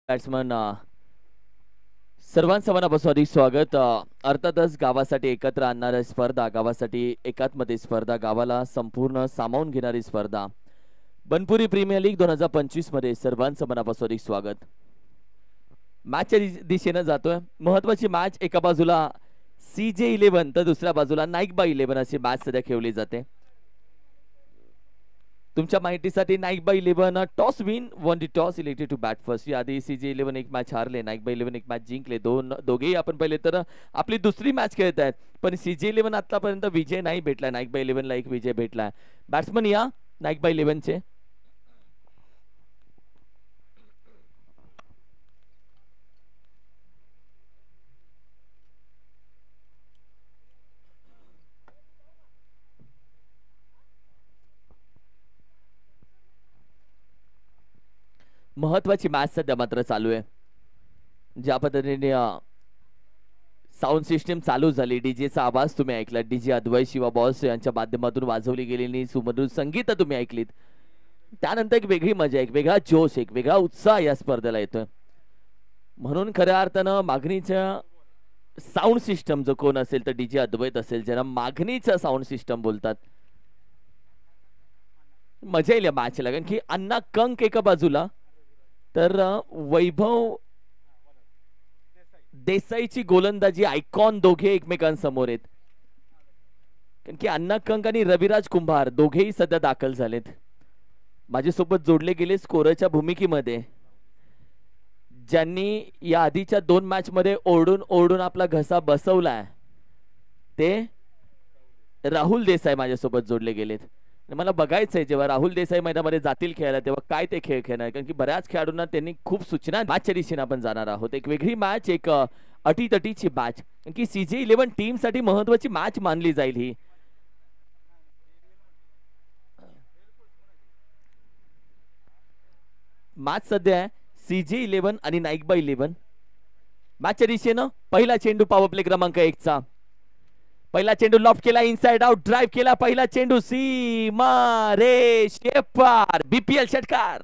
Batsman सर्वांचं मनापासून अधिक स्वागत. अर्थातच गावासाठी एकत्र आणणारी स्पर्धा, गावासाठी एकात्मते स्पर्धा, गावाला संपूर्ण सामावून घेणारी स्पर्धा, बनपुरी प्रीमियर लीग 2025 मध्ये सर्वांचं मनापासून अधिक स्वागत. मॅचच्या दिशेने जातोय. महत्वाची मॅच, एका बाजूला CJ11 तर दुसऱ्या बाजूला नाईकबा 11 अशी मॅच सध्या खेळली जाते. तुमच्या माहितीसाठी नाईकबा 11 toss win won the toss, elected to bat first. याआधी CJ11 एक मॅच हारले, नाईकबा 11 एक मॅच जिंकले. दोघेही आपण पहिले तर आपली दुसरी मॅच खेळत आहेत, पण CJ11 आतापर्यंत विजय नाही भेटला. नाईकबा 11 ला एक विजय भेटला. बॅट्समन या नाईकबा 11 चे. महत्वाची मॅच सध्या मात्र चालू आहे. ज्या पद्धतीने साऊंड सिस्टम चालू झाली, डीजेचा आवाज तुम्ही ऐकला, डीजे अद्वै शिवा बॉस यांच्या माध्यमातून वाजवली गेलेली सुमधुर संगीत तुम्ही ऐकलीत. त्यानंतर एक वेगळी मजा, एक वेगळा जोश, एक वेगळा उत्साह या स्पर्धेला येतोय. म्हणून खऱ्या अर्थानं मागणीच्या साऊंड सिस्टम जो कोण असेल तर डीजे अद्वैत असेल, ज्यांना मागणीचा साऊंड सिस्टम बोलतात, मजा येईल या मॅचला. कारण की अण्णा कंक एका बाजूला तर वैभव देसाईची गोलंदाजी आयकॉन दोघे एकमेकांसमोर आहेत. कारण की अण्णा कंक आणि रविराज कुंभार दोघेही सध्या दाखल झालेत, माझ्यासोबत जोडले गेले स्कोरच्या भूमिकेमध्ये. ज्यांनी या आधीच्या 2 मॅच मध्ये ओरडून ओरडून आपला घसा बसवलाय ते राहुल देसाई माझ्यासोबत जोडले गेलेत. मला बघायचंय जेव्हा राहुल देसाई मैदानामध्ये जातील खेळायला तेव्हा काय ते खेळ खेळणार, कारण की बऱ्याच खेळाडूंना त्यांनी खूप सूचना. मॅचच्या दिशेने आपण जाणार आहोत. एक वेगळी मॅच, एक अटीतटीची मॅच, कारण की CJ11 टीम साठी महत्वाची मॅच मानली जाईल ही. मॅच सध्या आहे CJ11 आणि नाईकबा 11. मॅचच्या दिशेनं पहिला चेंडू पॉवर प्ले क्रमांक 1 चा. पहिला चेंडू लॉफ्ट केला, इनसाइड आउट ड्राइव्ह केला. पहिला चेंडू सीमा रेषे पार, BPL षटकार.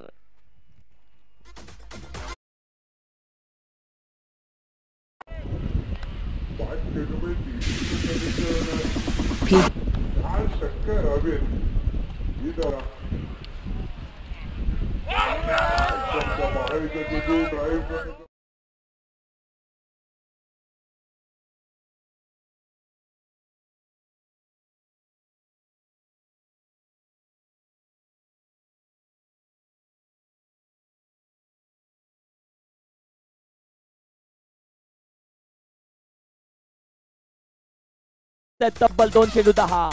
तब्बल 2 चेंडू 10.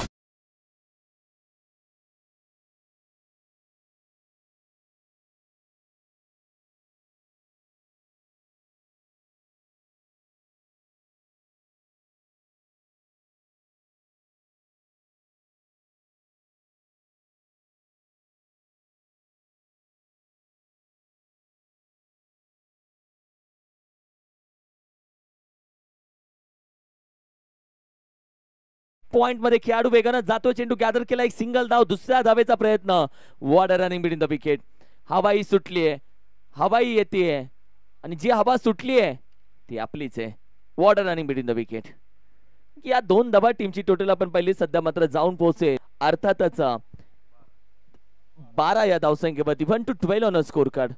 पॉइंट मध्ये खेळाडू वेगानं जातो, चेंडू गॅदर केला, एक सिंगल धाव, दुसऱ्या धावेचा प्रयत्न. What a running between the wicket. हवाई सुटली आहे, हवाई येते आणि जी हवा सुटली आहे ती आपलीच आहे. What a running between the wicket. या 2 धावा टीमची टोटल आपण पहिली सध्या मात्र जाऊन पोहोचेल. अर्थातच 12 या धावसंख्येवरती 1 to 12 ऑन स्कोर कार्ड.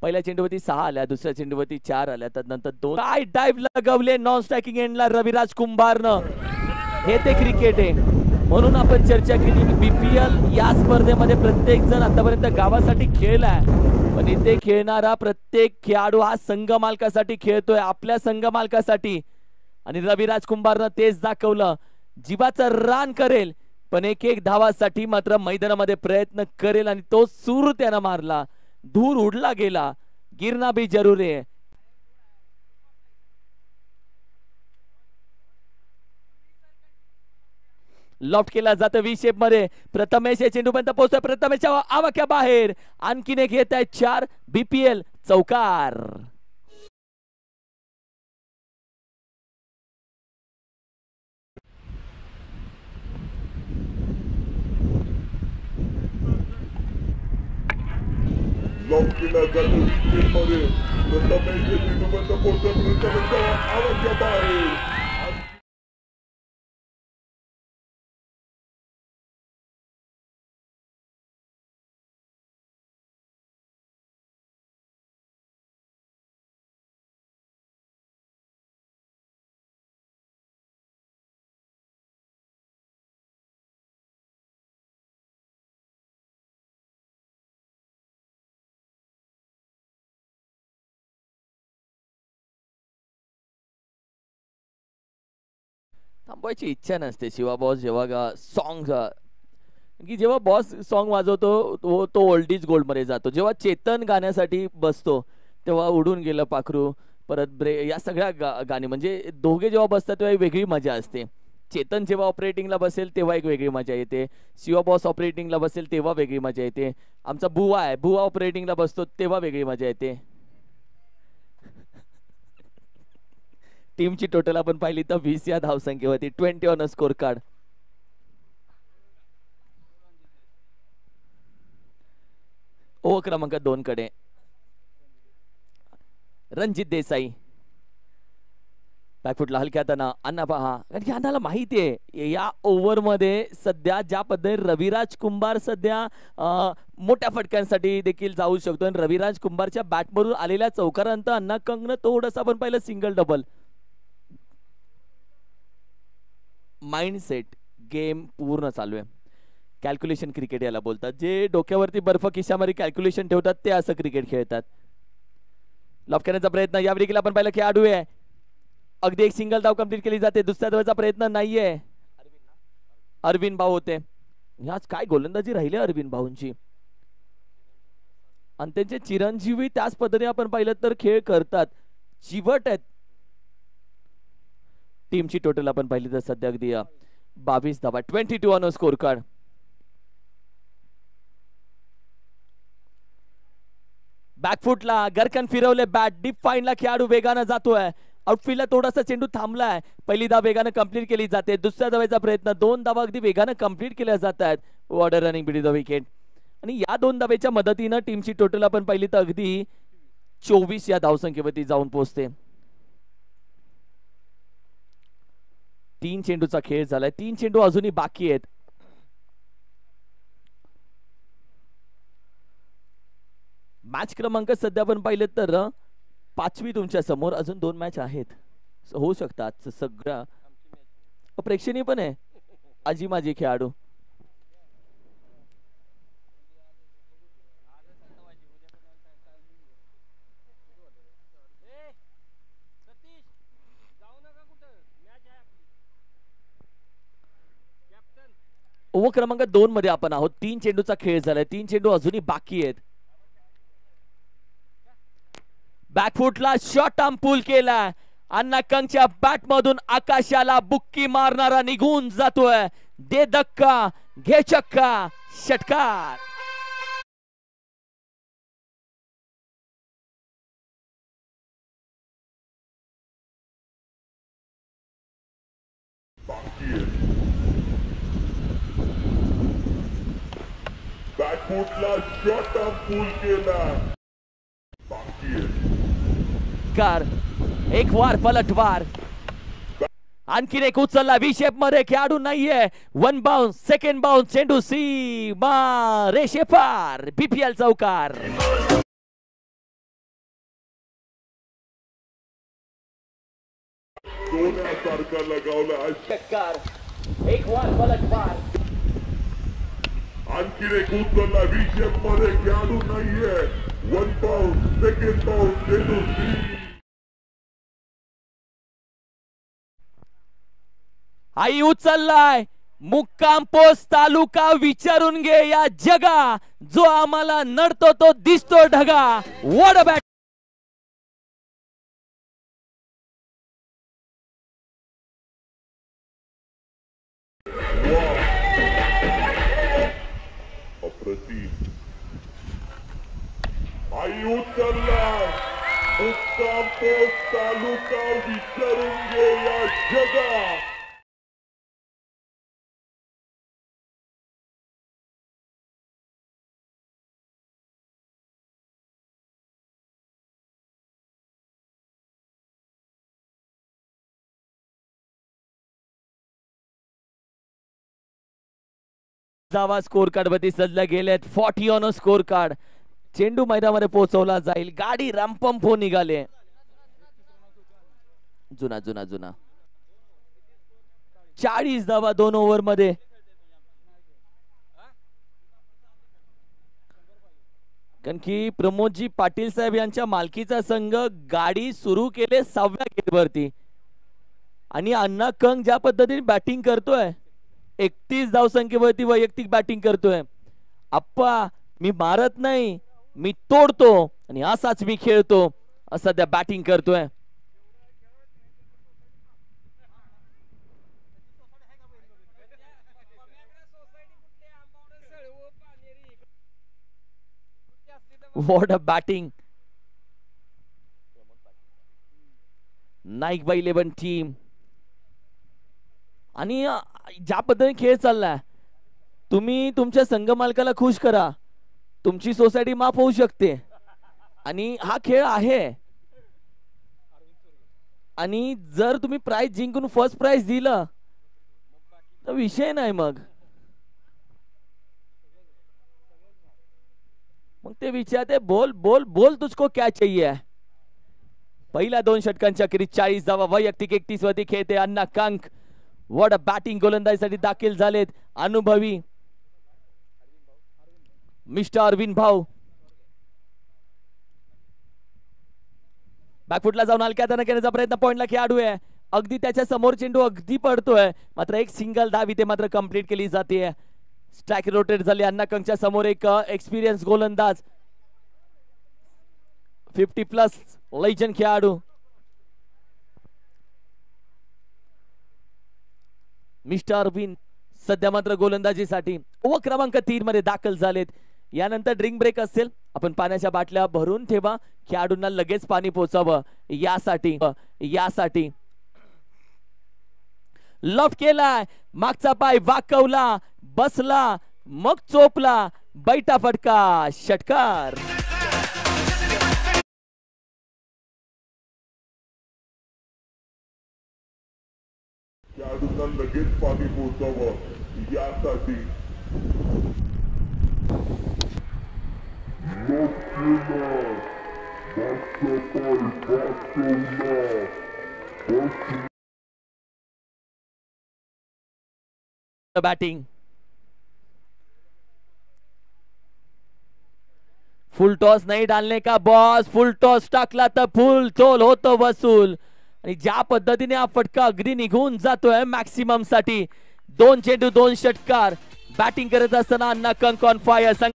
पहिल्या चेंडूवरती 6 आल्या, दुसऱ्या चेंडूवरती 4 आल्या, त्यानंतर 2. काय डाइव्ह लगवले नॉन स्ट्रायकिंग एंडला रविराज कुंभारनं. हे ते क्रिकेट आहे. म्हणून आपण चर्चा केली की BPL या स्पर्धेमध्ये प्रत्येक जण आतापर्यंत गावासाठी खेळलाय, पण इथे खेळणारा प्रत्येक खेळाडू हा संघ मालकासाठी खेळतोय, आपल्या संघ मालकासाठी. आणि रविराज कुंभारनं तेच दाखवलं. जीवाचं रान करेल पण एक एक धावासाठी मात्र मैदानामध्ये प्रयत्न करेल, आणि तो सूर त्यानं मारला, धूर उडला गेला. गिरना भी जरूरी आहे. लॉफ्ट केला जातं V शेप मध्ये. प्रथमेश या चेंडूपर्यंत पोहोचतोय, प्रथमेशच्या आवाक्या बाहेर. आणखीन एक येत आहे 4. BPL चौकार. लॉक केला जातो विकेटमध्ये. प्रथमेश चेंडूबद्ध पोहोचेपर्यंत आवश्यक आहे. थांबवायची इच्छा नसते शिवा बॉस जेव्हा सॉंग की जेव्हा बॉस सॉन्ग वाजवतो तो ओल्ड इज गोल्ड मध्ये जातो. जेव्हा चेतन गाण्यासाठी बसतो तेव्हा उडून गेलं पाखरू, परत या सगळ्या गाणी म्हणजे दोघे जेव्हा बसतात तेव्हा एक वेगळी मजा असते. चेतन जेव्हा ऑपरेटिंगला बसेल तेव्हा एक वेगळी मजा येते. शिवा बॉस ऑपरेटिंगला बसेल तेव्हा वेगळी मजा येते. आमचा बुवा आहे, बुवा ऑपरेटिंगला बसतो तेव्हा वेगळी मजा येते. टीमची टोटल आपण पाहिली तर 20 या धावसंख्या होती. 20 on a score card. Over क्रमांक 2 कडे रणजित देसाई बॅकफुटला हलक्याताना अण्णा पहा, कारण अण्णाला माहिती आहे या ओव्हर मध्ये सध्या ज्या पद्धतीने रविराज कुंभार सध्या मोठ्या फटक्यांसाठी देखील जाऊ शकतो. आणि रविराज कुंभारच्या बॅटमधून आलेल्या चौकारानंतर अण्णा कंगनं थोडंसं आपण पाहिलं सिंगल डबल. माइंडसेट गेम पूर्ण चालू आहे. कॅल्क्युलेशन क्रिकेट याला बोलतात. जे डोक्यावरती बर्फ खिशामध्ये कॅल्क्युलेशन ठेवतात ते असं क्रिकेट खेळतात. लॉफ करण्याचा प्रयत्न या विकेटला आपण पाहिलं खेळाडू आहे. अगदी एक सिंगल धाव कंप्लीट केली जाते. दुसऱ्या धावेचा प्रयत्न नाहीये. अरविंद भाऊ होते. आज काय गोलंदाजी राहिली अरविंद भाऊंची. आणि त्यांचे चिरंजीवी त्याच पद्धतीने आपण पाहिलं तर खेळ करतात, चिवट आहेत. टीमची टोटल आपण पाहिली तर सध्या अगदी 22 धावा. 22 ऑन स्कोर कार्ड. बॅकफुटला गरकन फिरवले बॅट. डीप फाईनला खेळाडू वेगानं जातोय. आउटफील्डला थोडासा चेंडू थांबलाय. पहिली धाव वेगानं कंप्लीट केली जाते. दुसऱ्या धावेचा प्रयत्न. 2 धावा अगदी वेगानं कंप्लीट केल्या जात आहेत. वॉर्डर रनिंग बिडी द विकेट. आणि या 2 धावेच्या मदतीनं टीमची टोटल आपण पाहिली तर अगदी 24 या धावसंख्येवरती जाऊन पोहोचते. 3 चेंडूचा खेळ झालाय. 3 चेंडू अजूनही बाकी आहेत. मॅच क्रमांक सध्या आपण पाहिलं तर 5वी तुमच्या समोर. अजून 2 मॅच आहेत, होऊ शकतात. सगळ्या प्रेक्षणीय पण आहे. आजी माझी खेळाडू ओव्हर क्रमांक 2 मध्ये आपण आहोत. 3 चेंडूचा खेळ झालाय. 3 चेंडू अजूनही बाकी आहेत. बॅकफुटला शॉट आर्म पुल केला. अण्णा कंगच्या बॅट मधून आकाशाला बुक्की मारणारा निघून जातोय. दे धक्का घे चक्का षटकार. बॅकफुटला शॉट आर्म पुल केला. कार एक वार पलटवार. आणखीन एक उचलला विशेप मध्ये. खेळाडू नाहीये. 1 बाउन्स. Second bounce. चेंडू सी मा रेषेपार. बीपीएल चौकार. सोन्यासारखा लगावला षटकार. एक वार पलटवार. आणखीन एक उचलला विशेप मध्ये. खेळाडू नाहीये. 1 बाउन्स. Second bounce. चेंडू सी. आई उचललाय. मुक्काम पोस्ट तालुका विचारून घे या जगा. जो आम्हाला नडतो तो दिसतो ढगा. What a bat. अप्रतिम. आई उचललाय. मुक्काम पोस्ट तालुका विचारून घे या जगा. धावा स्कोर कार्ड वरती सजल्या गेलेत. 40 ऑन स्कोर कार्ड. चेंडू मैदानामध्ये पोहोचवला जाईल. गाडी रंपंप हो निघाले. जुना जुना जुना 40 धावा 2 ओव्हर मध्ये. कारण की प्रमोदजी पाटील साहेब यांच्या मालकीचा संघ गाडी सुरू केले 6व्या गेटवरती आणि अण्णा कंग ज्या पद्धतीने बॅटिंग करतोय 31 धावसंख्येवरती वैयक्तिक बॅटिंग करतोय. आप्पा मी मारत नाही, मी तोडतो आणि असाच मी खेळतो असं त्या बॅटिंग करतोय. What a batting. नाईक बाई 11 टीम. आणि ज्या पद्धतीने खेळ चाललाय तुम्ही तुमच्या संघ मालकाला खुश करा. तुमची सोसायटी माफ होऊ शकते आणि हा खेळ आहे. आणि जर तुम्ही प्राइज जिंकून फर्स्ट प्राइज दिलं तर विषय नाही. मग ते विचारते बोल बोल बोल तुझको क्या चाहिए. पहिल्या 2 षटकांच्या अखेरीस 40 धावा वैयक्तिक 31 वरती खेळते अण्णा कंक. वॉट अ बॅटिंग गोलंदाजीसाठी दाखल झालेत अनुभवी मिस्टर अरविंद भाऊ. बॅकफुटला जाऊन हलक्या हाताने खेळण्याचा प्रयत्न. पॉइंटला खेळाडू आहे. अगदी त्याच्या समोर चेंडू अगदी पडतोय मात्र एक सिंगल धाव इथे मात्र कंप्लीट केली जाते. स्ट्राइक रोटेट झाले. अण्णा कंकच्या समोर एक एक्सपिरियन्स गोलंदाज 50+ लेजंड खेळाडू मिस्टर अरविंद सध्या मात्र गोलंदाजीसाठी ओव्हर क्रमांक 3 मध्ये दाखल झालेत. यानंतर ड्रिंक ब्रेक असेल. आपण पाण्याच्या बाटल्या भरून ठेवा. खेळाडूंना लगेच पाणी पोचावं यासाठी लॉफ्ट केलाय. मागचा पाय वाकवला, बसला, मग चोपला. बैठा फटका, षटकार. खेळाडूंना लगेच पाणी पोहोचावं यासाठी बॅटिंग. फुल टॉस नहीं डालने का बॉस. फुल टॉस टाकला तर फुल टोल होतो वसूल. आणि ज्या पद्धतीने हा फटका अगदी निघून जातोय मॅक्सिमम साठी. 2 चेंडू 2 षटकार. बॅटिंग करत असताना अण्णा कंक ऑन फायर.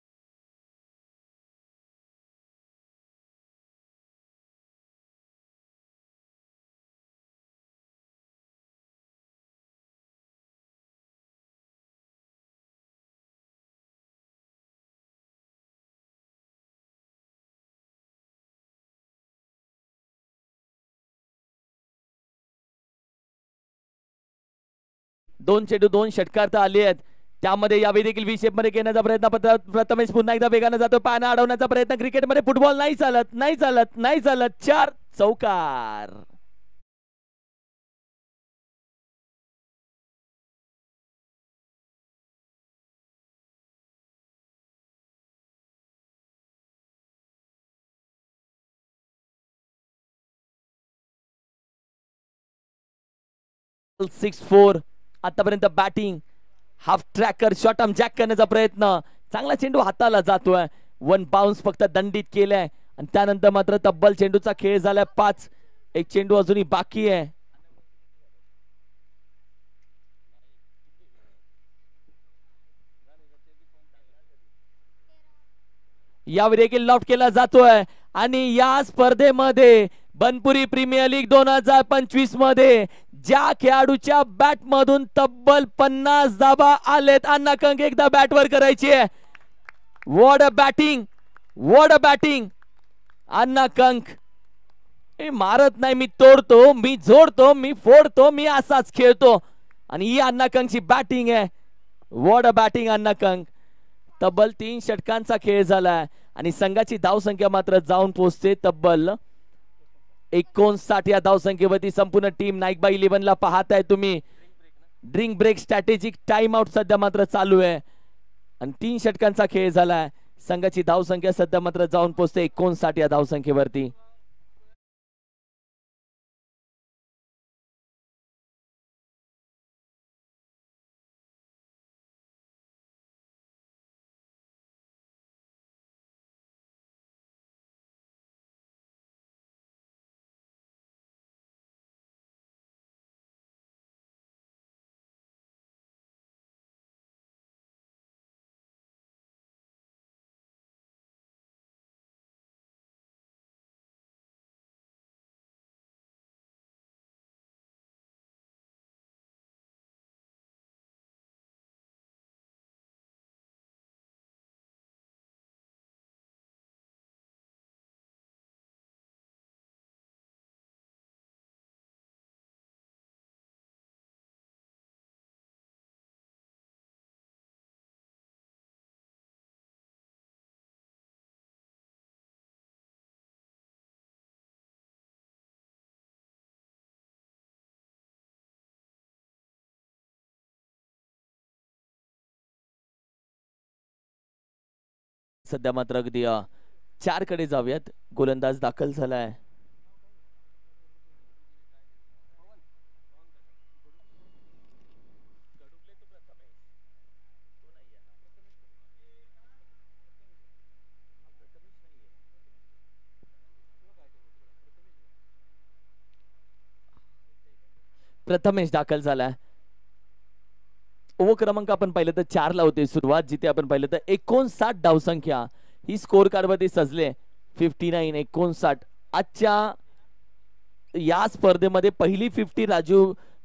दोन चेंडू 2 षटकार तर आले आहेत. त्यामध्ये यावेळी देखील व्ही शेप मध्ये घेण्याचा प्रयत्न. प्रथमेश पुन्हा एकदा वेगाने जातो. पानं अडवण्याचा प्रयत्न. क्रिकेटमध्ये फुटबॉल नाही चालत, नाही चालत, नाही चालत. 4 चौकार. सिक्स 4 आतापर्यंत batting. Half tracker short jack करण्याचा प्रयत्न. चांगला चेंडू हाताला जातोय. 1 बाउन्स फक्त दंडित केलाय आणि त्यानंतर मात्र तब्बल चेंडूचा खेळ झालाय 5. एक चेंडू अजूनही बाकी आहे. यावर देखील लॉफ्ट केला जातोय आणि या स्पर्धेमध्ये बनपुरी प्रीमियर लीग 2025 मध्ये ज्या खेळाडूच्या बॅट मधून तब्बल 50 धावा आलेत. अण्णा कंक एकदा बॅटवर करायची आहे. What a batting, what a batting. Anna Kank मारत नाही, मी तोडतो, मी जोडतो, मी फोडतो, मी असाच खेळतो आणि ही अण्णा कंकची बॅटिंग आहे. What a batting Anna Kank. तब्बल 3 षटकांचा खेळ झालाय आणि संघाची धावसंख्या मात्र जाऊन पोहोचते तब्बल 59 या धावसंख्येवरती. संपूर्ण टीम नाईक बाई 11 ला पाहताय तुम्ही. Drink break strategic time out सध्या मात्र चालू आहे. आणि 3 षटकांचा खेळ झालाय. संघाची धावसंख्या सध्या मात्र जाऊन पोहोचते 59 या धावसंख्येवरती. सध्या मात्र अगदी 4 कडे जाऊयात. गोलंदाज दाखल झालाय. प्रथमेश दाखल झालाय. ओव्हर क्रमांक आपण पाहिलं तर 4 ला होते सुरुवात, जिथे आपण पाहिलं तर 59 धावसंख्या ही स्कोर कार्ड वरती सजले. 59 59 आजच्या या स्पर्धेमध्ये पहिली 50 राजू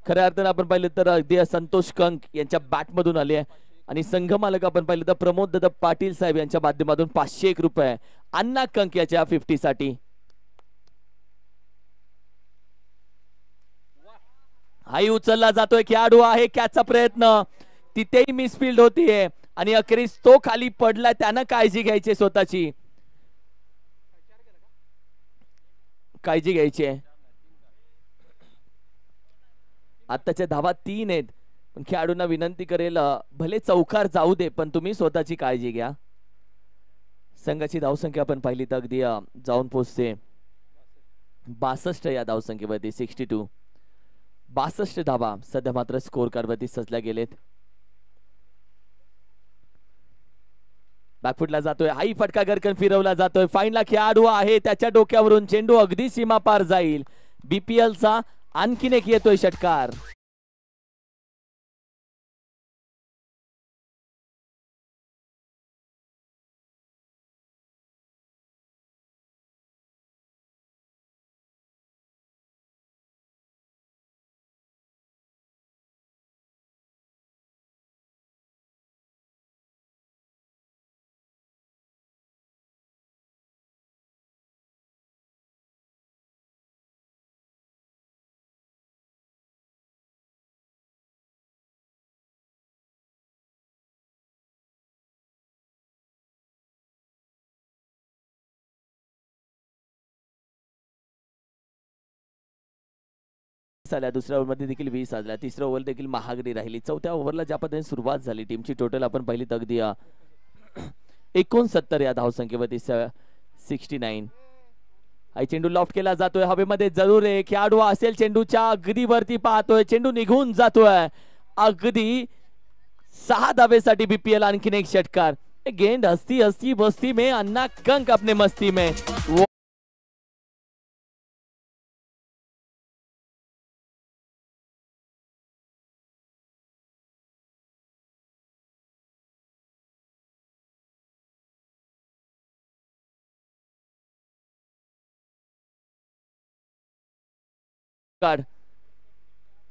खऱ्या अर्थानं आपण पाहिलं तर अगदी संतोष कंक यांच्या बॅट मधून आली आहे. आणि संघ मालक आपण पाहिलं तर प्रमोद दादा पाटील साहेब यांच्या माध्यमातून 501 रुपये अण्णा कंक याच्या 50 साठी. हाही उचलला जातोय. खेळाडू आहे, कॅचचा प्रयत्न तिथेही मिसफिल्ड होतीये आणि अखेरीस तो खाली पडलाय. त्यानं काळजी घ्यायची, स्वतःची काळजी घ्यायची. आताच्या धावा 3 आहेत, पण खेळाडूंना विनंती करेल भले चौकार जाऊ दे पण तुम्ही स्वतःची काळजी घ्या. संघाची धावसंख्या आपण पाहिली तर अगदी जाऊन पोहोचते 62 या धावसंख्येवरती. 62 62 धावा सध्या मात्र स्कोर कार्ड वरती सजल्या गेलेत. बॅकफुटला जातोय, हाई फटका गरकन फिरवला जातोय. फाईनला खेळाडू आहे, त्याच्या डोक्यावरून चेंडू अगदी सीमा पार जाईल. बीपीएल चा आणखीन एक येतोय षटकार. दुसऱ्या ओव्हरमध्ये देखील 20 साजला. तिसऱ्या ओव्हर देखील महागडी राहिली. चौथ्या ओव्हरला ज्या पद्धतीने सुरुवात झाली टीमची टोटल आपण पाहिली तर अगदी 69 या धावसंख्येवरती 69. आई चेंडू लॉफ्ट केला जातोय हवेमध्ये, जरूर आहे. खेळाडू असेल चेंडूच्या अगदी वरती, पाहतोय चेंडू निघून जातोय. अगदी 6 धावेसाठी बीपीएल आणखीन एक षटकार. गेंद हस्ती हस्ती बस्ती में, अन्ना कंक अपने मस्ती में.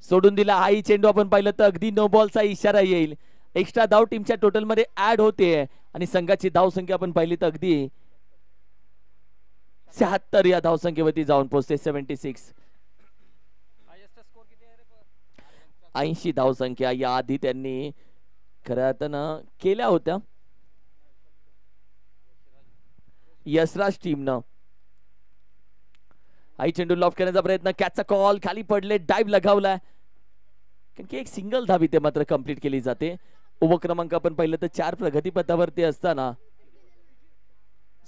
सोडून दिला. हाही चेंडू आपण पाहिलं तर अगदी नो बॉलचा इशारा येईल. एक्स्ट्रा धाव टीमच्या टोटल मध्ये ऍड होते आणि संघाची धाव संख्या आपण पाहिली तर अगदी 76 या धाव संख्येवरती जाऊन पोहोचते. 76 80 धाव संख्या या आधी त्यांनी खऱ्या अर्थानं केल्या होत्या यशराज टीमनं. आई चेंडू लॉफ्ट करण्याचा प्रयत्न, कॅचचा कॉल, खाली पडले, डाइव लगावलाय. कारण की एक सिंगल धाव इथे मात्र कंप्लीट केली जाते ओव्हर क्रमांक आपण पाहिलं तर 4 प्रगतीपथावरती असताना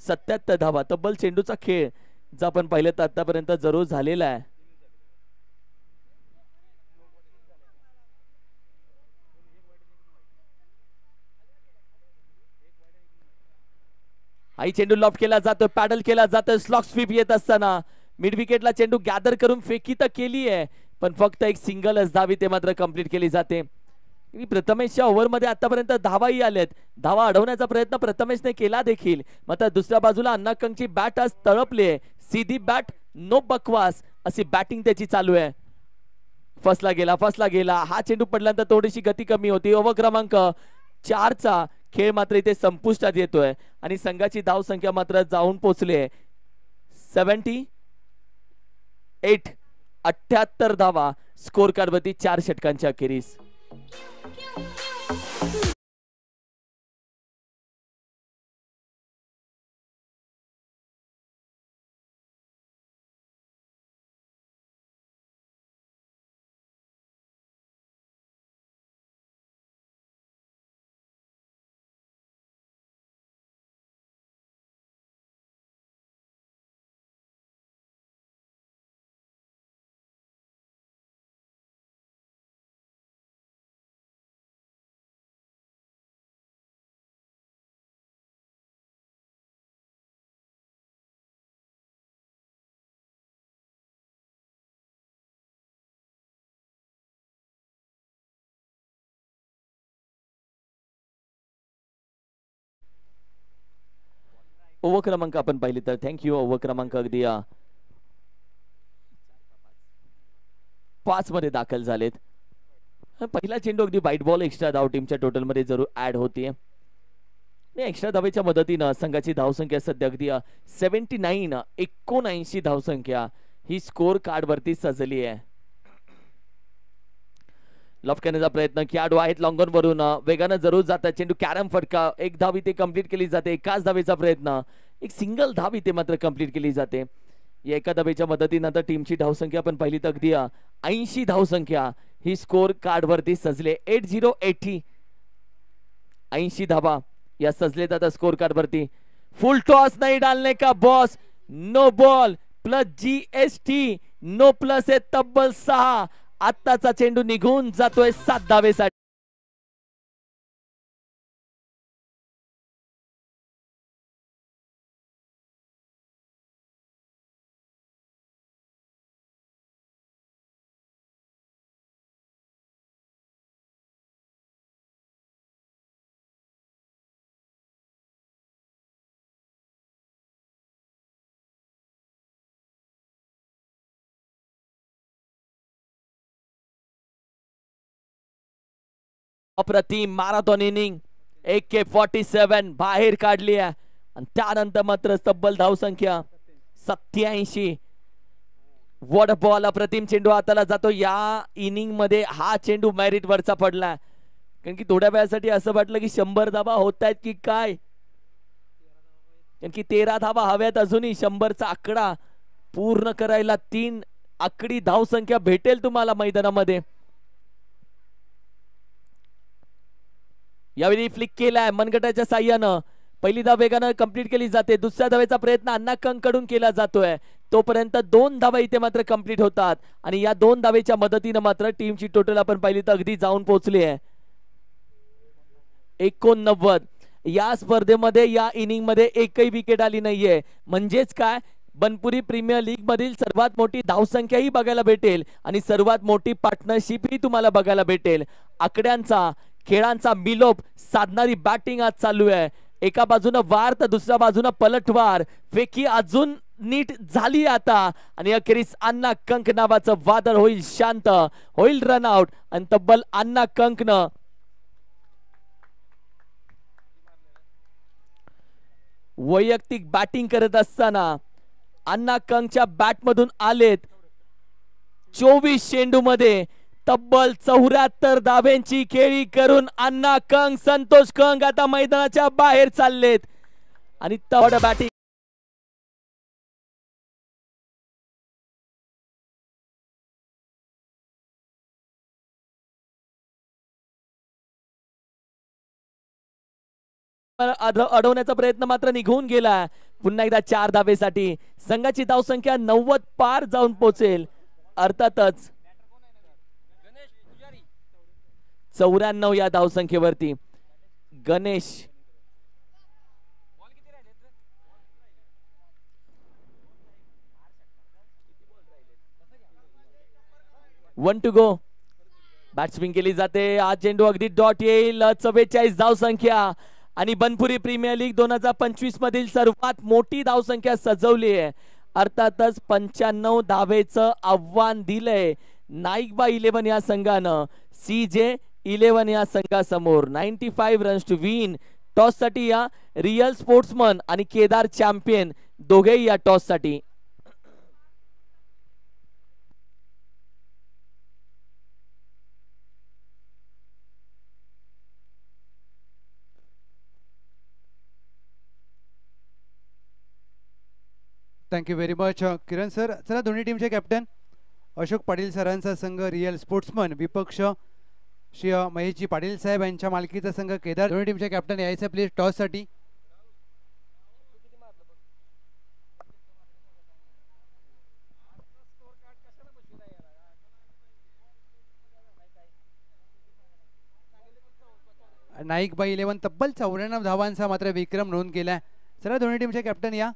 77 धावा तब्बल चेंडूचा खेळ जर आपण पाहिलं तर आतापर्यंत जरूर झालेला आहे. आई चेंडू लॉफ्ट केला जातो, पॅडल केला जातो, स्लॉक स्वीप येत असताना मिड विकेटला चेंडू गॅदर करून फेकी तर केली आहे, पण फक्त एक सिंगलच धावी ते मात्र कंप्लीट केली जाते. प्रथमेशच्या ओव्हरमध्ये आतापर्यंत धावाही आलेत. धावा अडवण्याचा प्रयत्न प्रथमेशने केला देखील. मात्र दुसऱ्या बाजूला अन्नाकंगची बॅट आज तळपली आहे. सीधी बॅट नो बकवास अशी बॅटिंग त्याची चालू आहे. फसला गेला. हा चेंडू पडल्यानंतर थोडीशी गती कमी होती. ओव्हर क्रमांक 4 चा खेळ मात्र इथे संपुष्टात येतोय आणि संघाची धाव संख्या मात्र जाऊन पोहोचली आहे 78. 78 धावा स्कोर कार्ड वरती 4 षटकांच्या अखेरीस. ओव्हर क्रमांक आपण पाहिली तर थँक्यू. ओव्हर क्रमांक अगदी 5 मध्ये दाखल झालेत. पहिला चेंडू अगदी वाईट बॉल एक्स्ट्रा धाव टीमच्या टोटल मध्ये जरूर ऍड होतीये. एक्स्ट्रा धावेच्या मदतीनं संघाची धावसंख्या सध्या अगदी 79 धावसंख्या ही स्कोर कार्ड वरती सजली आहे. लॉफ्ट करण्याचा प्रयत्न खेळाडू आहेत लॉंगॉन वरून वेगानं जरूर जातात. चेंडू कॅरम फटका, एक धाव इथे कंप्लीट केली जाते. एकाच धावेचा प्रयत्न, एक सिंगल धाव इथे मात्र कंप्लीट केली जाते. या एका धावेच्या मदतीनंतर टीमची धावसंख्या आपण पाहिली तर अगदी 80 धावसंख्या ही स्कोर कार्ड वरती सजले. 80 धावा या सजले जातात स्कोर कार्ड वरती. फुल टॉस नहीं डालने का boss, no ball plus GST, no plus आहे तब्बल 6. आत्ताचा चेंडू निघून जातोय 7 धावेसाठी. अप्रतिम मॅरेथॉन इनिंग AK-47 बाहेर काढली आहे आणि त्यानंतर मात्र तब्बल धावसंख्या 87. वॉट बॉल, अप्रतिम चेंडू हाताला जातो. या इनिंग मध्ये हा चेंडू मेरिट वरचा पडला, कारण की थोड्या वेळासाठी असं वाटलं की 100 धावा होत आहेत की काय, कारण की 13 धावा हव्यात अजूनही 100चा आकडा पूर्ण करायला. 3 आकडी धावसंख्या भेटेल तुम्हाला मैदानामध्ये. यावेळी फ्लिक केलाय मनगटाच्या साह्यानं. पहिली धाव वेगानं कंप्लीट केली जाते. दुसऱ्या धावेचा प्रयत्न अन्नाकंग कडून केला जातोय. तोपर्यंत 2 धावा इथे मात्र कंप्लीट होतात आणि या 2 धावेच्या मदतीनं मात्र टीमची टोटल आपण पाहिली तर अगदी जाऊन पोहोचली आहे 89. या स्पर्धेमध्ये या इनिंग मध्ये एकही विकेट आली नाहीये. म्हणजेच काय, बनपुरी प्रीमियर लीग मधील सर्वात मोठी धावसंख्या ही बघायला भेटेल आणि सर्वात मोठी पार्टनरशिप ही तुम्हाला बघायला भेटेल. आकड्यांचा खेळांचा मिलोप साधणारी बॅटिंग आज चालू आहे. एका बाजूने वार तर दुसऱ्या बाजूने पलटवार. फेकी अजून नीट झाली आता आणि अखेरीस अन्नाकंग नावाचं वादळ होईल शांत, होईल रनआउट आणि तब्बल अन्नाकंगनं वैयक्तिक बॅटिंग करत असताना अन्नाकंगच्या बॅट मधून आलेत 24 चेंडू मध्ये तब्बल 74 धाब्यांची खेळी करून अन्नाकंग, संतोष कंग आता मैदानाच्या बाहेर चाललेत आणि तवड बॅटिंग अडवण्याचा प्रयत्न मात्र निघून गेला. पुन्हा एकदा 4 धावेसाठी संघाची धावसंख्या 90 पार जाऊन पोहोचेल. अर्थातच 94 या धावसंख्येवरती गणेश 1 टू गो. बॅट्समिंग केली जाते. आज चेंडू अगदी डॉट येईल. 44 धावसंख्या आणि बनपुरी प्रीमियर लीग 2025 मधील सर्वात मोठी धावसंख्या सजवली आहे. अर्थातच 95 धावेचं आव्हान दिलंय नाईकबा 11 या संघानं CJ 11 या संघासमोर. 95 रन्स टू विन. टॉस साठी या रिअल स्पोर्ट्समन आणि केदार चॅम्पियन दोघेही या टॉस साठी. थँक्यू व्हेरी मच किरण सर. चला दोन्ही टीमचे कॅप्टन अशोक पाटील सरांचा संघ रिअल स्पोर्ट्समन विपक्ष श्री महेशजी पाटील साहेब यांच्या मालकीचा संघ केदार. दोन्ही टीमचे कॅप्टन यायचं प्लीज टॉस साठी. नाईकबाई 11 तब्बल 94 धावांचा मात्र विक्रम नोंद केलाय. चला दोन्ही टीमचे कॅप्टन या.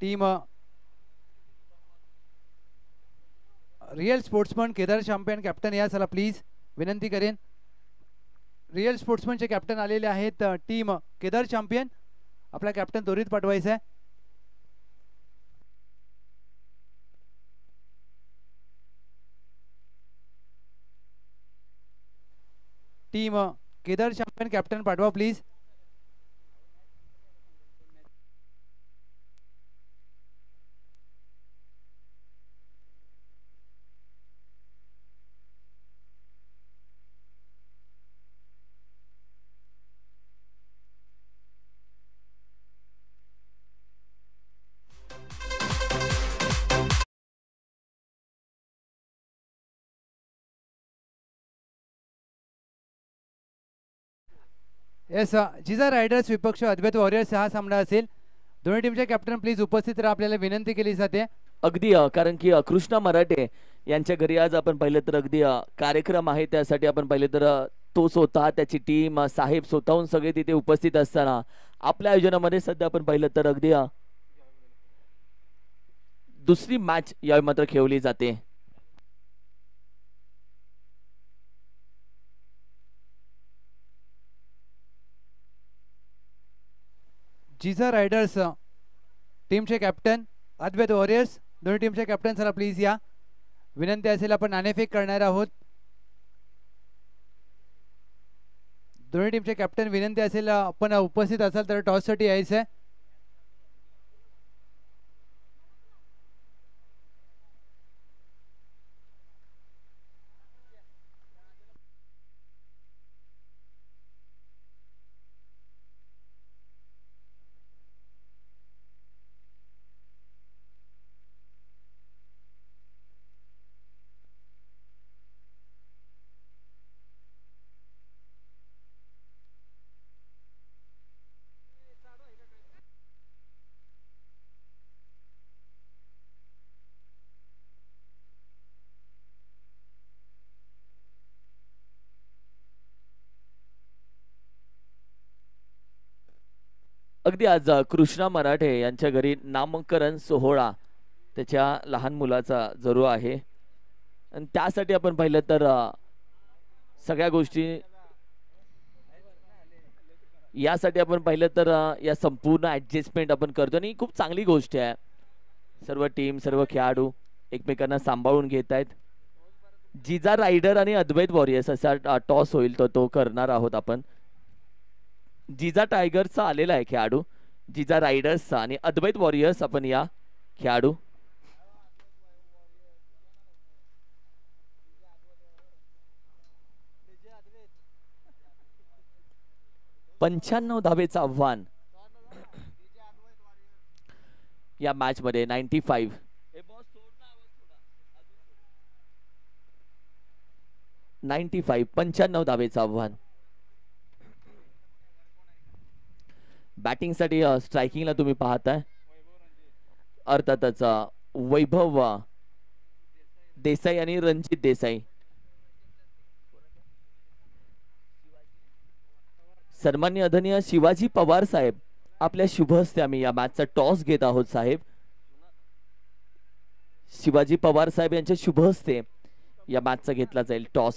Team real sportsman Kedar champion captain या चला प्लीज विनंती करेन. रिअल स्पोर्ट्समनचे कॅप्टन आलेले आहेत. टीम केदार चॅम्पियन आपला कॅप्टन त्वरित पाठवायचा आहे. टीम केदार चॅम्पियन कॅप्टन पाठवा प्लीज. येस जिजा रायडर्स विपक्ष अद्वैत वॉरियर्स हा सामना असेल. दोन्ही टीमचे कॅप्टन प्लीज उपस्थित राहा आपल्याला विनंती केली जाते. अगदी कारण की कृष्णा मराठे यांच्या घरी आज आपण पाहिलं तर अगदी कार्यक्रम आहे. त्यासाठी आपण पाहिलं तर तो स्वतः त्याची टीम साहेब स्वतःहून सगळे तिथे उपस्थित असताना आपल्या आयोजनामध्ये सध्या आपण पाहिलं तर अगदी दुसरी मॅच यावेळी मात्र खेळवली जाते. जिजा रायडर्स टीमचे कॅप्टन अद्वैत वॉरियर्स दोन्ही टीमचे कॅप्टन चला प्लीज या. विनंती असेल आपण नाणेफेक करणार आहोत. दोन्ही टीमचे कॅप्टन विनंती असेल आपण उपस्थित असाल तर टॉस साठी यायचं आहे. अगदी आज कृष्णा मराठे यांच्या घरी नामकरण सोहळा त्याच्या लहान मुलाचा जरूर आहे आणि त्यासाठी आपण पाहिलं तर सगळ्या गोष्टी यासाठी आपण पाहिलं तर या संपूर्ण ऍडजस्टमेंट आपण करतो आणि खूप चांगली गोष्ट आहे. सर्व टीम सर्व खेळाडू एकमेकांना सांभाळून घेत आहेत. जिजा रायडर आणि अद्वैत वॉरियर्स असा टॉस होईल तो करणार आहोत आपण. जिजा टायगर्सचा आलेला आहे खेळाडू. जिजा रायडर्सचा आणि अद्वैत वॉरियर्स आपण या खेळाडू. पंच्याण्णव धावेचं आव्हान या मॅच मध्ये. 95 95 95 धावेचं आव्हान. बॅटिंग साठी स्ट्रायकिंगला तुम्ही पाहताय अर्थातच वैभव देसाई आणि रणजित देसाई. सन्माननीय आदरणीय शिवाजी पवार साहेब आपल्या शुभ हस्ते आम्ही या मॅचचा टॉस घेत आहोत साहेब. शिवाजी पवार साहेब यांच्या शुभ हस्ते या मॅचचा घेतला जाईल टॉस.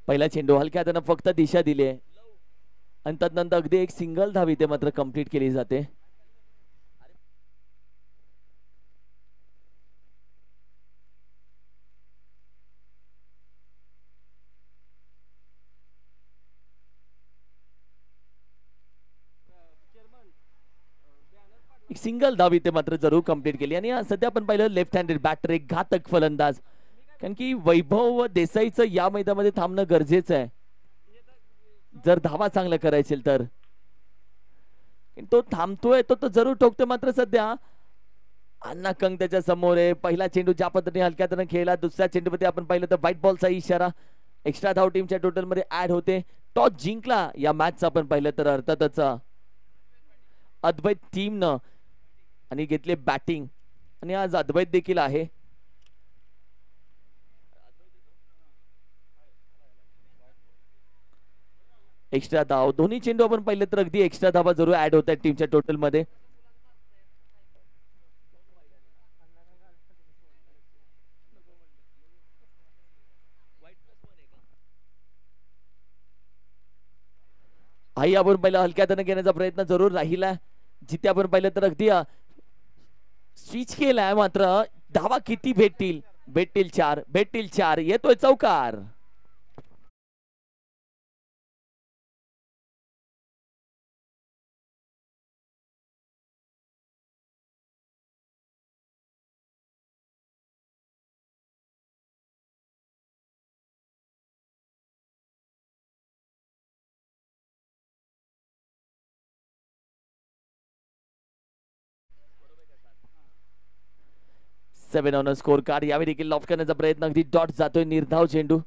पहिला चेंडू हलक्या हाताने फक्त दिशा दिली आहे आणि तदनंतर अगदी एक सिंगल धाव इथे मात्र कंप्लीट केली जाते. एक सिंगल धाव इथे मात्र जरूर कंप्लीट केली आणि सध्या आपण पाहिलं लेफ्ट हँडेड बॅटर एक घातक फलंदाज, कारण की वैभव देसाईचं या मैदानामध्ये थांबणं गरजेचं आहे जर धावा चांगल्या करायचे तर. तो थांबतोय तो जरूर ठोकतो, मात्र सध्या अण्णा कंग त्याच्या समोर आहे. पहिला चेंडू ज्या पद्धतीने हलक्या हाताने खेळला, दुसऱ्या चेंडूमध्ये आपण पाहिलं तर व्हाईट बॉलचा इशारा. एक्स्ट्रा धाव टीमच्या टोटल मध्ये ऍड होते. टॉस जिंकला या मॅचचा आपण पाहिलं तर अर्थातच अद्वैत टीमनं आणि घेतले बॅटिंग आणि आज अद्वैत देखील आहे. एक्स्ट्रा धाव दोन्ही चेंडू आपण पाहिले तर अगदी एक्स्ट्रा धावा जरूर ऍड होत आहेत टीमच्या टोटल मध्ये. आई आपण पहिला हलक्या हाताने घेण्याचा प्रयत्न जरूर राहिला, जिथे आपण पाहिलं तर अगदी स्विच केलाय, मात्र धावा किती भेटतील? भेटतील चार. येतोय चौकार. सेवन ऑन स्कोर कार्ड. यावेळी देखील लॉफ करण्याचा प्रयत्न, अगदी डॉट जातोय निर्धाव चेंडू.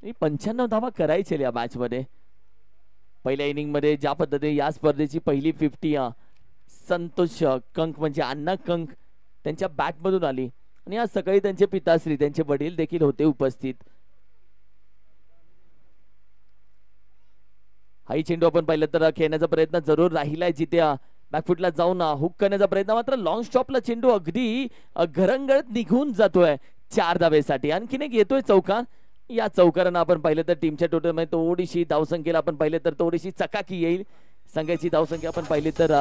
95 धावा करायचे या मॅच मध्ये. पहिल्या इनिंग मध्ये ज्या पद्धतीने या स्पर्धेची पहिली 50 संतोष कंक म्हणजे अण्णा कंक त्यांच्या बॅट मधून आली आणि आज सकाळी त्यांचे पिताश्री त्यांचे वडील देखील होते उपस्थित. हाई चेंडू आपण पाहिलं तर खेळण्याचा प्रयत्न जरूर राहिलाय, जिथे बॅकफुटला जाऊन हुक करण्याचा प्रयत्न, मात्र लॉंग स्टॉपला चेंडू अगदी घरंगळत निघून जातोय 4 धावेसाठी. आणखीन एक येतोय चौकार. या चौकारानं आपण पाहिलं तर टीमच्या टोटल मध्ये थोडीशी धावसंख्येला आपण पाहिलं तर थोडीशी चकाकी येईल. संघाची धावसंख्या आपण पाहिली तर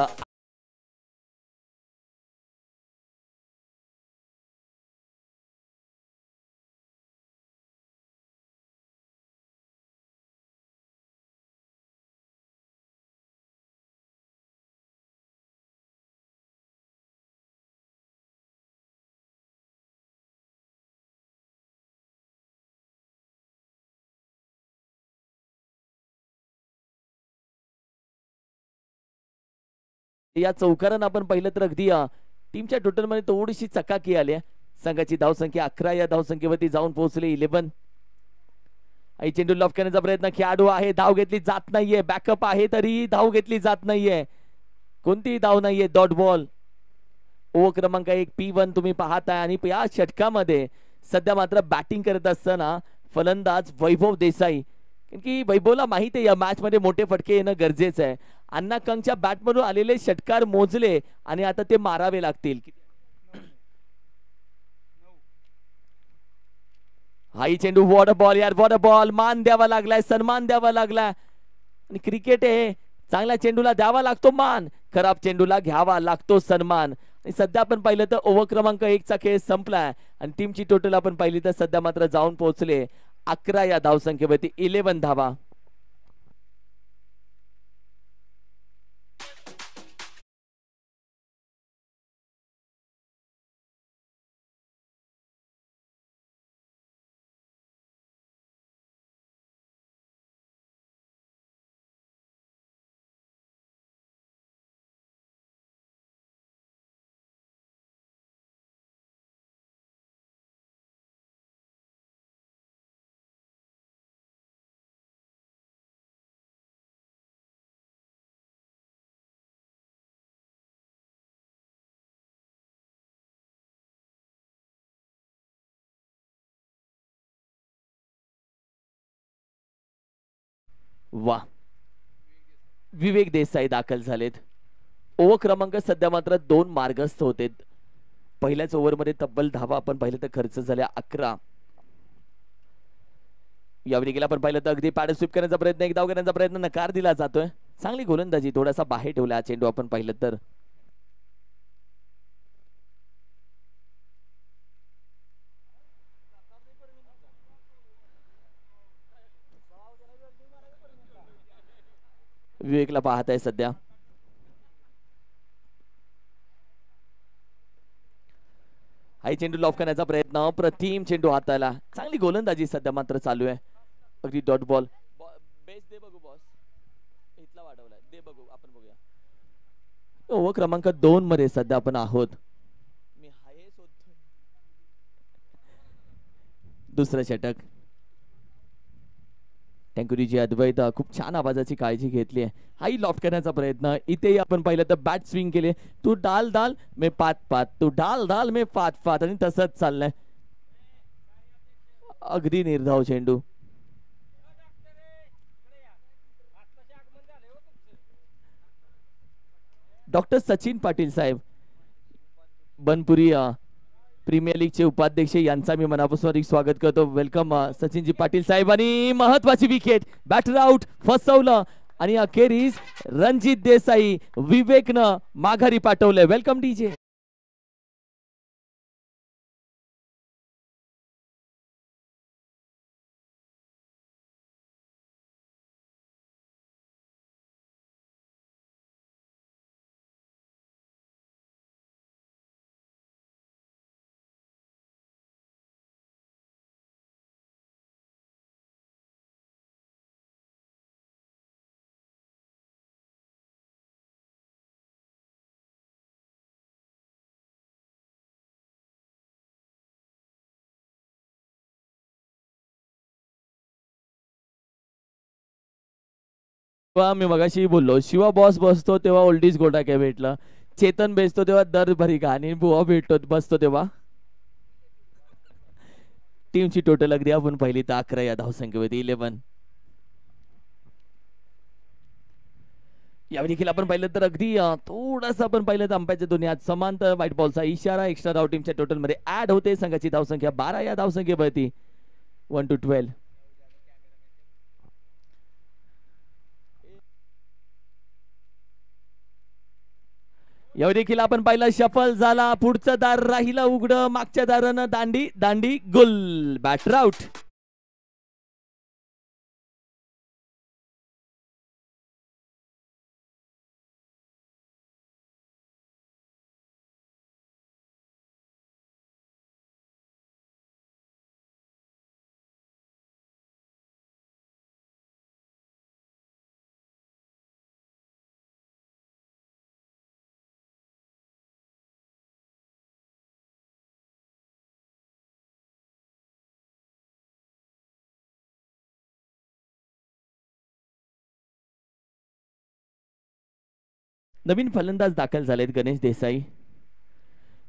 या चौकारानं आपण पाहिलं तर अगदी टीमच्या टोटल मध्ये थोडीशी चकाकी आली. संघाची धावसंख्या 11 या धावसंख्येवरती जाऊन पोहोचले 11. आई चेंडू लॉफ करण्याचा प्रयत्न, खेळाडू आहे, धाव घेतली जात नाहीये. बॅकअप आहे तरी धाव घेतली जात नाहीये, कोणतीही धाव नाहीये. Dot ball. ओव्हर क्रमांक 1 P1 तुम्ही पाहताय आणि या षटकामध्ये सध्या मात्र बॅटिंग करत असताना फलंदाज वैभव देसाई, की वैभवला माहिती आहे या मॅच मध्ये मोठे फटके येणं गरजेचं आहे. अण्णा कंगच्या बॅटमधून आलेले षटकार मोजले आणि आता ते मारावे लागतील. हाई चेंडू वॉटर बॉल, यार वॉटर बॉल. मान द्यावा लागलाय, सन्मान द्यावा लागलाय. आणि क्रिकेट आहे, चांगल्या चेंडूला द्यावा लागतो मान, खराब चेंडूला घ्यावा लागतो सन्मान. आणि सध्या आपण पाहिलं तर ओव्हर क्रमांक 1 चा खेळ संपलाय आणि टीमची टोटल आपण पाहिली तर सध्या मात्र जाऊन पोहोचले 11 या धावसंख्येवरती 11 धावा. वा, विवेक देसाई दाखल झालेत. ओव्हर क्रमांक सध्या मात्र 2 मार्गस्थ होते. पहिल्याच ओव्हरमध्ये तब्बल धावा आपण पाहिलं तर खर्च झाल्या 11. यावेळी गेला आपण पाहिलं तर अगदी पॅडल स्वीप करण्याचा प्रयत्न, एक धाव करण्याचा प्रयत्न नकार दिला जातोय. चांगली गोलंदाजी, थोडासा बाहेर ठेवला चेंडू आपण पाहिलं तर. विवेकला पाहत आहे सध्या. हाई चेंडू लॉफ करण्याचा प्रयत्न, अप्रतिम चेंडू हाताला. चांगली गोलंदाजी सध्या मात्र चालू आहे. अगदी डॉट बॉल. बेस दे बघू बॉस, इथला वाढवलाय, दे बघू आपण बघूया. ओव्हर क्रमांक 2 मध्ये सध्या आपण आहोत. मी हाय शोधतोय. दुसरं षटक. टँकुरीजी अद्वैत खूप छान आवाजाची काळजी घेतली आहे. हाई लॉफ्ट करण्याचा प्रयत्न, इथेही आपण पाहिलं तर बॅट स्विंग केले. तू डाल डाल मे पात पात, तू डाल डाल मे पात पात, आणि तसंच चाललंय. अगदी निर्धाव चेंडू. डॉक्टर सचिन पाटील साहेब, बनपुरी प्रीमियर लीगचे उपाध्यक्ष, यांचा मी मनापासून स्वागत करतो. वेलकम सचिनजी पाटील साहेब. आणि महत्वाची विकेट, बॅटर आउट, फसवलं आणि अखेरीस रणजित देसाई विवेकनं माघारी पाठवलंय. Welcome DJ. मी मगाशी बोललो, शिवा बॉस बसतो तेव्हा ओल्डीज गोटा काय भेटलं, चेतन बेसतो तेव्हा दर भरी कहाणी, बुवा भेटतो बसतो तेव्हा. टीमची टोटल अगदी आपण पाहिली तर 11 या धावसंख्येवरती 11. यावेळी देखील आपण पाहिलं तर अगदी थोडासा आपण पाहिलं तर अंपायरच्या दोन्ही हात समांतर, व्हाईट बॉलचा इशारा, एक्स्ट्रा धाव टीमच्या टोटल मध्ये ऍड होते. संघाची धावसंख्या 12 या धावसंख्येवरती 1 to 12. यावेळी देखील आपण पाहिलं शफल झाला, पुढचं दार राहिलं उघडं, मागच्या दारानं दांडी दांडी गुल, बॅटर आउट. नवीन फलंदाज दाखल झालेत गणेश देसाई.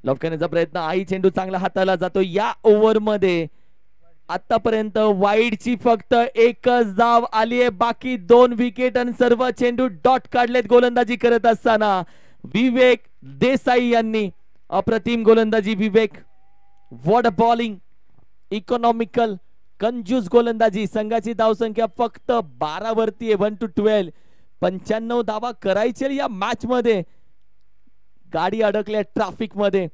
लॉफ करण्याचा प्रयत्न, आई चेंडू चांगला हाताला जातो. या ओव्हर मध्ये आतापर्यंत वाईडची फक्त एकच धाव आली आहे, बाकी 2 विकेट आणि सर्व चेंडू डॉट काढलेत. गोलंदाजी करत असताना विवेक देसाई यांनी अप्रतिम गोलंदाजी. विवेक, व्हॉट अ बॉलिंग, इकॉनॉमिकल, कंजूस गोलंदाजी. संघाची धावसंख्या फक्त 12 वरती आहे, 1 to 12. 95 धावा करायचे या मॅच मध्ये. गाडी अडकल्या ट्रॅफिक मध्ये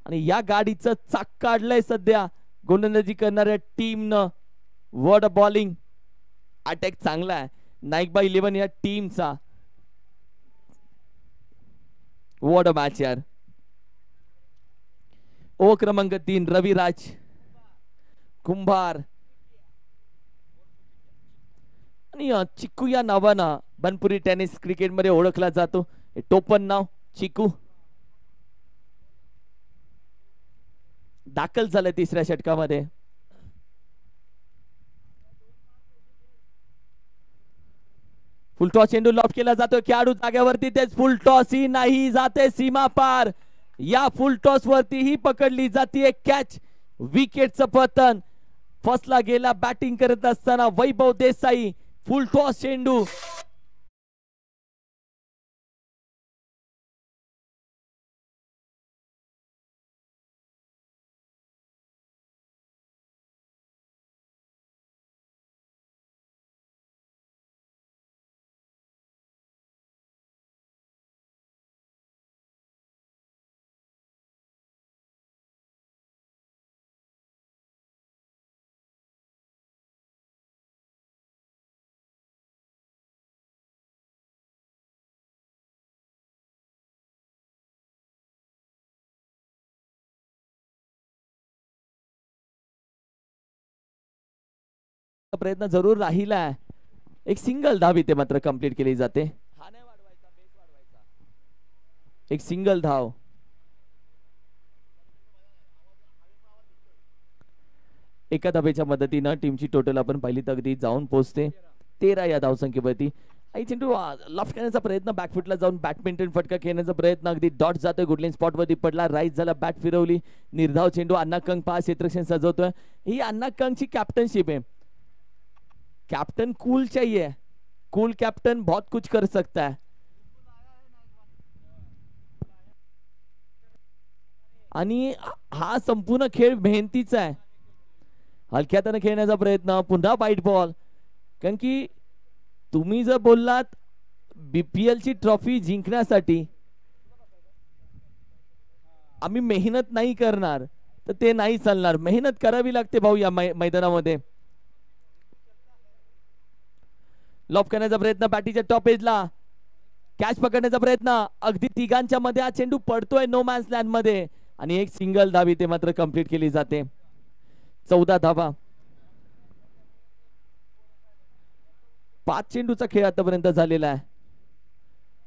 आणि या गाडीचं चाक काढलंय सध्या गोलंदाजी करणाऱ्या टीमनं. व्हॉट अ बॉलिंग, अटॅक चांगला आहे नाईक बाय 11 या टीमचा. व्हॉट अ मॅच यार. ओव्हर क्रमांक 3 रविराज कुंभार आणि चिकू या नावानं बनपुरी टेनिस क्रिकेट मध्ये ओळखला जातो. टोपण नाव चिकू. दाखल झालं 3ऱ्या षटकामध्ये. फुल टॉस चेंडू लॉफ केला जातो. खेळाडू जाग्यावरती, तेच फुल टॉस ही नाही जाते सीमा पार. या फुल टॉस वरती ही पकडली जाते कॅच. विकेटचं पतन. फसला गेला बॅटिंग करत असताना वैभव देसाई. फुल टॉस चेंडू प्रयत्न जरूर राहिला. एक सिंगल धाव इथे मात्र कंप्लीट केली जाते. एक सिंगल धाव. एका धावेच्या मदतीनं टीमची टोटल आपण पहिली तगदी जाऊन पोहोचते 13 या धावसंख्येवरती. आई चेंडू लॉफ्ट करण्याचा प्रयत्न, बॅकफुटला जाऊन बॅडमिंटन फटका खेळण्याचा प्रयत्न, अगदी डॉट जातोय, गुडलाईन स्पॉट वरती पडला, राईट झाला, बॅट फिरवली, निर्धाव चेंडू. अन्ना कंग 5 क्षेत्ररक्षण सजवतोय. ही अन्ना कंगची कॅप्टनशिप आहे. कैप्टन कूल चाहिए, कूल कैप्टन बहुत कुछ कर सकता है. आणि हा संपूर्ण खेळ मेहनतीचा आहे. हलक्या हाताने खेळण्याचा प्रयत्न, पुन्हा वाईट बॉल. कारण की तुम्ही जर बोललात बीपीएल ची ट्रॉफी जिंकण्यासाठी आम्ही मेहनत नाही करणार तर ते नाही चालणार. मेहनत करावी लागते भाऊ या मैदानामध्ये. लॉफ करण्याचा प्रयत्न, बॅटीच्या टॉप एजला कॅच पकडण्याचा प्रयत्न, अगदी तिघांच्या मध्ये हा चेंडू पडतोय नो मॅन्स लँड मध्ये आणि एक सिंगल धाव इथे मात्र कंप्लीट केली जाते. 14 धावा. 5 चेंडूचा खेळ आतापर्यंत झालेला आहे.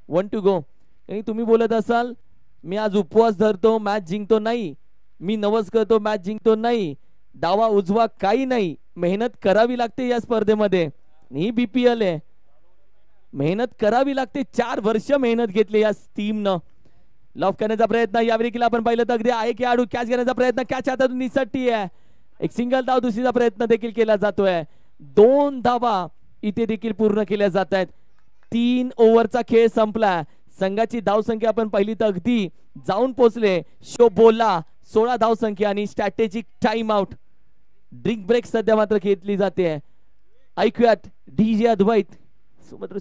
1 टू गो. आणि तुम्ही बोलत असाल मी आज उपवास धरतो मॅच जिंकतो, नाही. मी नवस करतो मॅच जिंकतो, नाही. डावा उजवा काही नाही. मेहनत करावी लागते या स्पर्धेमध्ये. ही बीपीएल आहे, मेहनत करावी लागते. 4 वर्ष मेहनत घेतली या टीमनं. लॉफ करण्याचा प्रयत्न, यावेळी केला आपण पाहिलं तर अगदी आहे की आडू कॅच घेण्याचा प्रयत्न, कॅच हातातून निसटती आहे. एक सिंगल धाव, दुसरीचा प्रयत्न देखील केला जातोय. 2 धावा इथे देखील पूर्ण केल्या जात आहेत. 3 ओव्हरचा खेळ संपला. संघाची धावसंख्या आपण पहिली तर अगदी जाऊन पोहोचले. शो बोला 16 धावसंख्या आणि strategic time out. Drink break सध्या मात्र घेतली जाते. ऐकूयात डीजे अद्वैत सुमत्र.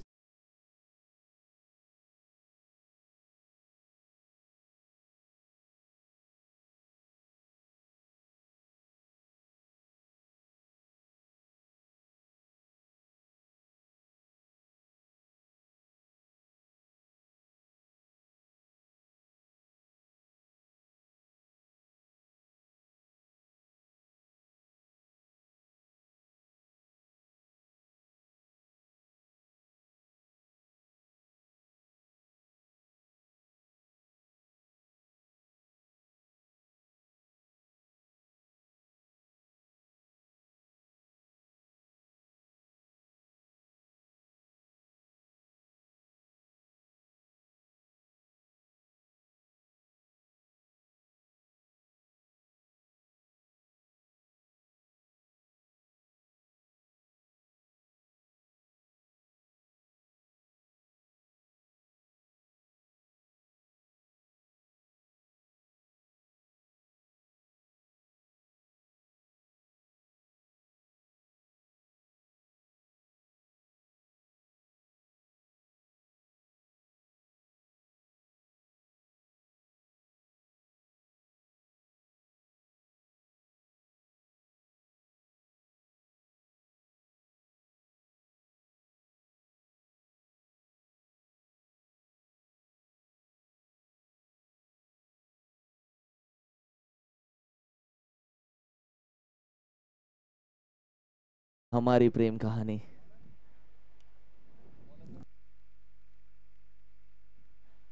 हमारी प्रेम कहानी.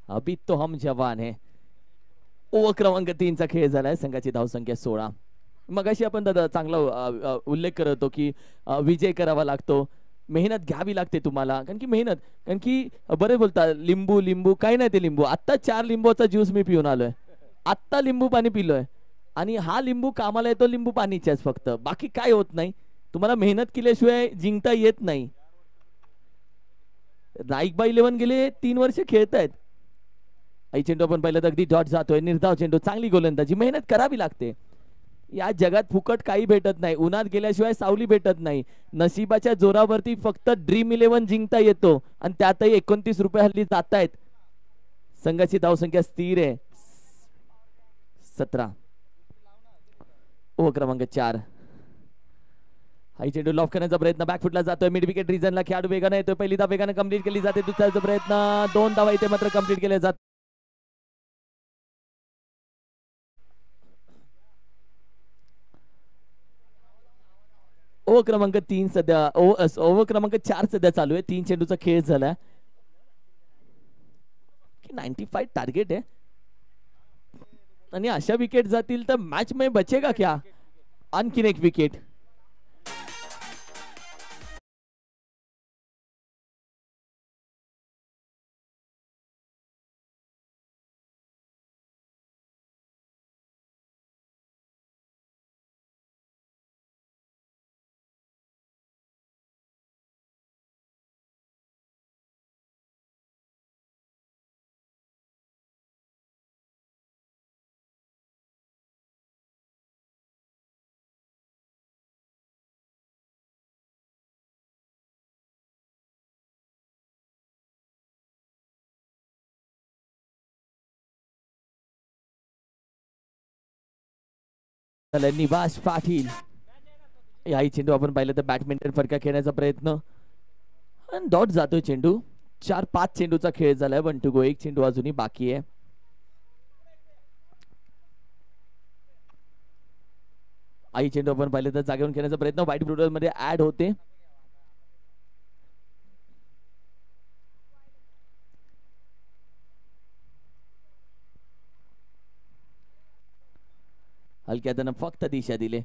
अभी तो हम जवान है. ओव्हर क्रमांक 3 चा खेळ झालाय. संघाची धावसंख्या 16. मगाशी आपण दादा चांगला उल्लेख करत होतो की विजय करावा लागतो, मेहनत घ्यावी लागते तुम्हाला. कारण की मेहनत, कारण की बरे बोलता लिंबू लिंबू काही नाही ते लिंबू. आता 4 लिंबूचा ज्यूस मी पिऊन आलोय. आत्ता लिंबू पाणी पिलोय आणि हा लिंबू कामाला येतो लिंबू पाणीच्याच फक्त, बाकी काय होत नाही. तुम्हाला मेहनत केल्याशिवाय जिंकता येत नाही. नाईक 11 गेले 3 वर्ष खेळतायत. आई चेंडू आपण पाहिलं तर अगदी डॉट जातोय. निर्धाव चेंडू, चांगली गोलंदाजी, मेहनत करावी लागते. या जगात फुकट काही भेटत नाही. उन्हात गेल्याशिवाय सावली भेटत नाही. नशिबाच्या जोरावरती फक्त ड्रीम 11 जिंकता येतो आणि त्यातही 29 रुपये हल्ली जात आहेत. संघाची धावसंख्या स्थिर आहे 17. ओव्हर क्रमांक 4. हाई चेंडू लॉफ करण्याचा प्रयत्न बॅकफुटला जातोय. मिड विकेट रिजनला खेळाडू वेगाने येतोय. पहिली धाव वेगाने कंप्लीट केली जाते. दुसऱ्याचा प्रयत्न, 2 धावा इथे मात्र कंप्लीट केल्या जातात. ओव्हर क्रमांक 3 सध्या ओव्हर क्रमांक 4 सध्या चालू आहे. 3 चेंडूचा खेळ झाला. 95 टार्गेट आहे आणि अशा विकेट जातील तर मॅच में बचेगा क्या. आणखीन एक विकेट. निवास पाटील. याही चेंडू आपण पाहिलं तर बॅडमिंटन फटका खेळण्याचा प्रयत्न आणि डॉट जातोय चेंडू. 4-5 चेंडूचा खेळ झालाय. 1 to go. एक चेंडू अजूनही बाकी आहे. आई चेंडू आपण पाहिलं तर जागेवरून खेळण्याचा प्रयत्न व्हाईट ब्रुडर मध्ये ऍड होते. हलक्या त्यानं फक्त दिशा दिले.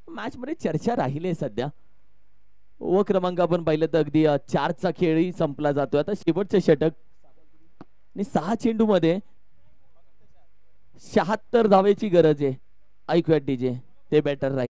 मॅच मध्ये चर्चा राहिली सध्या. ओव्हर क्रमांक आपण पाहिलं तर अगदी 4चा खेळही संपला जातोय. आता शेवटचे षटक आणि 6 चेंडू मध्ये 76 धावेची गरज आहे. ऐकूया डीजे, ते बेटर राहील.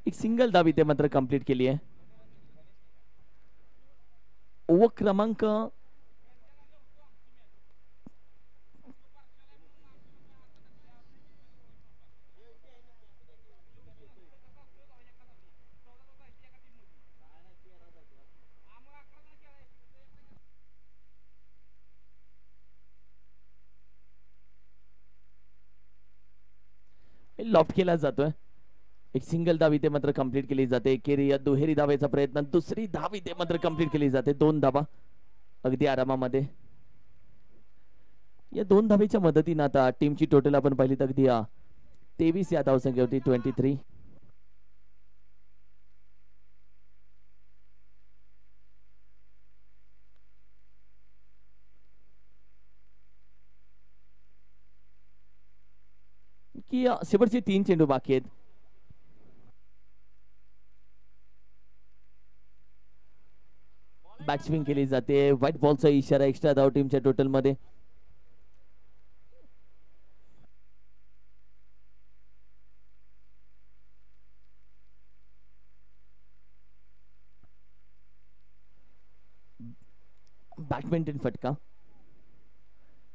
एक सिंगल धाव इथे मात्र कंप्लीट केली आहे. ओव्हर क्रमांक लॉफ्ट केला जातोय. एक सिंगल धाव इथे मात्र कंप्लीट केली जाते. एकेरी दुहेरी धावेचा प्रयत्न, दुसरी धाव इथे मात्र कंप्लीट केली जाते. 2 धावा अगदी आरामामध्ये. या 2 धावेच्या मदतीने आता टीमची टोटल आपण पाहिली तर अगदी 23 या धावसंख्या होती. 23. की शेवटचे 3 चेंडू बाकी आहेत. बॅट स्विंग केली जाते. व्हाईट बॉलचा इशारा. एक्स्ट्रा धाव टीमच्या टोटल मध्ये. बॅडमिंटन फटका.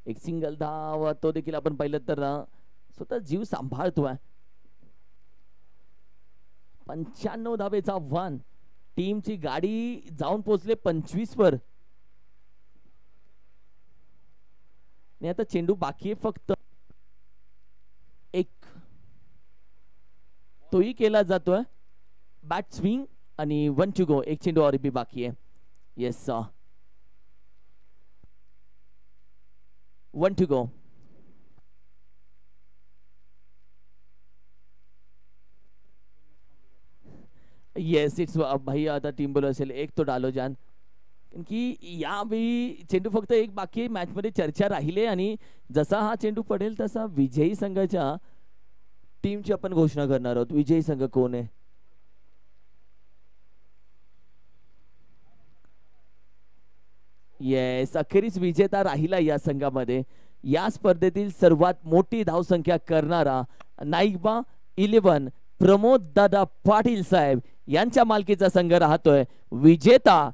एक सिंगल धाव, तो देखील आपण पाहिलं तर स्वतः जीव सांभाळतोय. 95 धावेचा आव्हान. टीमची गाडी जाऊन पोहोचले 25 वर. आणि आता चेंडू बाकी आहे फक्त एक. तोही केला जातोय. बॅट स्विंग आणि 1 to go. एक चेंडू और भी बाकी आहे. Yes, 1 to go. Yes it's भाई आता टीम बॉलर असेल एक तो डालो जान की यावेळी चेंडू फक्त एक बाकी मॅच मध्ये चर्चा राहिले आणि जसा हा चेंडू पडेल तसा विजयी संघाच्या टीमची आपण घोषणा करणार आहोत. विजयी संघ कोण आहे? येस अखेरीस विजेता राहिला या संघामध्ये. या स्पर्धेतील सर्वात मोठी धावसंख्या करणारा नाईकबा 11 प्रमोद दादा पाटील साहेब यांच्या मालकीचा संघ राहतोय. विजेता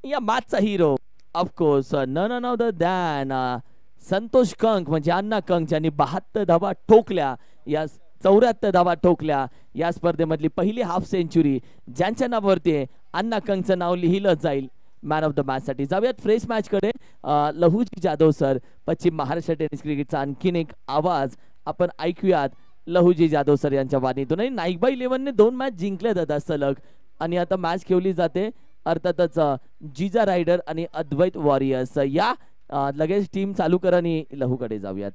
या मॅचचा hero of course none other than Santosh Kank म्हणजे अण्णा कंक ज्यांनी 72 धावा ठोकल्या, या 74 धावा ठोकल्या. या स्पर्धेमधली पहिली हाफ सेंचुरी ज्यांच्या नावावरती आहे अण्णा कंकचं नाव लिहिलं जाईल मॅन ऑफ द मॅच साठी. जाऊयात फ्रेश मॅच कडे. लहुजी जाधव सर, पश्चिम महाराष्ट्र टेनिस क्रिकेटचा आणखीन एक आवाज आपण ऐकूयात लहुजी जाधव सर यांच्या वाणीतून. आणि नाईकबा 11 ने 2 मॅच जिंकल्या जातात सलग आणि आता मॅच खेळली जाते अर्थातच जिजा रायडर आणि अद्वैत वॉरियर्स. या लगेच टीम चालू करा आणि लहूकडे जाऊयात.